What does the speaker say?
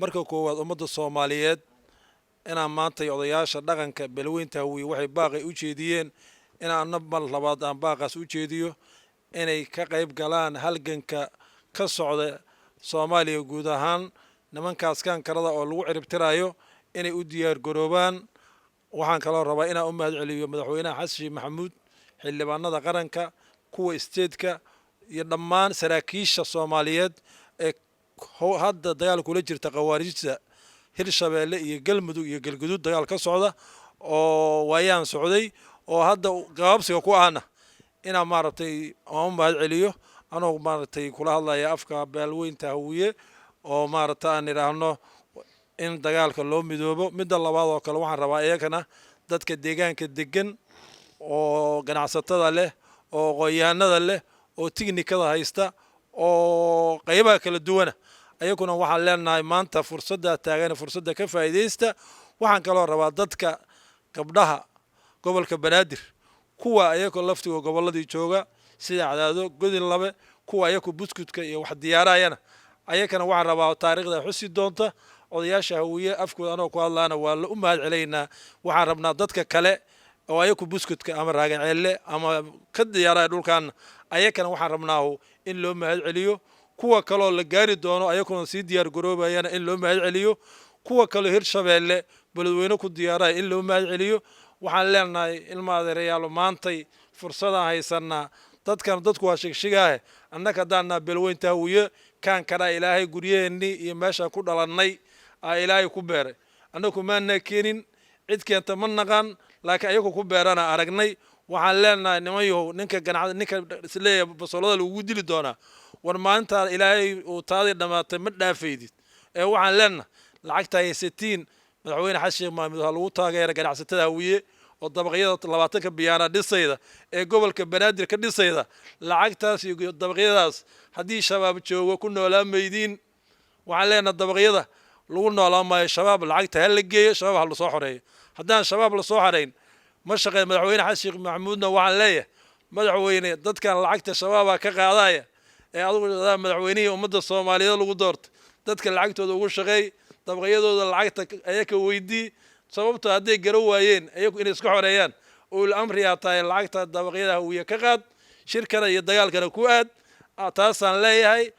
marka koowaad ummadda Soomaaliyeed inaan maanta odayaasha dhaqanka balweynta Hawiye waxay baaqay u jeediyeen inaan mar labaad aan baaqaas u jeediyo inay ka qayb galaan halganka ka socda Soomaaliya guud ahaan nimankaas kan karada oo lagu ciribtirayo inay u diyaar garoobaan. waxaan kaloo rabaa inaan u mahadceliyo madaxweynaha Xasan Sheikh Maxamuud, xildhibaanada qaranka, kuwa isteedka iyo dhammaan saraakiisha Soomaaliyeed ee hadda dagaal kula jirta khawaarijta Hirshabeelle iyo Galmudug iyo Galgaduud dagaal ka socda oo waayaan socday oo hadda qaabsiga ku ahna inaan maaragtay aan u mahadceliyo anoo maaragtay kula hadlaya afka balweynta Hawiye oo maaragtay aan iraahno in dagaalka loo midoobo. midda labaad oo kale waxaan rabaa iyagana dadka deegaanka degan oo ganacsatada leh oo qoyaanada leh oo tiknikada haysta oo qaybaha kala duwan ayaguna waxaan leenahay maanta fursadda taagan fursadda ka faa'iideysta. waxaan kaloo rabaa dadka gabdhaha gobolka Banaadir kuwa ayagoo laftiga goboladii jooga sida Cadaado Godin Labe kuwa ayagoo buskudka iyo wax diyaarayana ayagana waxaan rabaa taariikhda xusi doonta odayaasha Hawiye afkooda anoo ku hadlaana waa la u mahadceleynaa. waxaan rabnaa dadka kale oo ayagoo buskudka ama raagaceelle ama ka diyaaraya dhulkan ayagana waxaan rabnaa in loo mahadceliyo. kuwa kaloo la gaari doono ayagoo si diyaar garoobayana in loo mahadceliyo. kuwa kale Hirshabeelle balweyne ku diyaaraya in loo mahadceliyo. waxaan leenahay ilma adeerayaal maantay fursada haysanaa dadku waa shigshigaah annaka daana balweynta Hawiye kan kara ilaahay guriyeenni iyo meesha ku dhalannay ilaahay ku beeray annagu maana keenin cid keenta ma naqan laakiin ayagu ku beerana aragnay. waxaan leenahay nimayow ninka isleeyahay basolada lagu dili doonaa war maanta ilaahay uu taadi dhamaatay ma dhaafeydid waxaan leenahay lacagta ay 60 madaxweyne Xasan Sheikh Maxamuud lagu taageeray ganacsatada Hawiye oo dabaqyada 20 biyaana dhisayda ee gobolka Banaadir ka dhisayda lacagtaas iyo dabaqyadaas haddii shabaab joogo ku noolaameydin waxaan leenahay dabaqyada lagu noolaamayo shabaab lacagta hal la geeyo shabaab la soo xoreeyo. haddaan shabaab la soo xoreyn ma shaqeyn madaxweyne Xasan Sheikh Maxamuudna waxaan leeyahay madaxweyne dadkan lacagta shabaab ka qaadaya adigu madaxweynaha ummadda Soomaaliyeed lagu doortay dadka lacagtooda ugu shaqeey dabaqyadooda lacagta ayaga weydii sababtoo hadday garo waayeen ayagu inay iska xoreeyaan oo amriya tahay lacagta dabaqyada Hawiye ka qaad shirkana iyo dagaalkana ku aad taasaan leeyahay.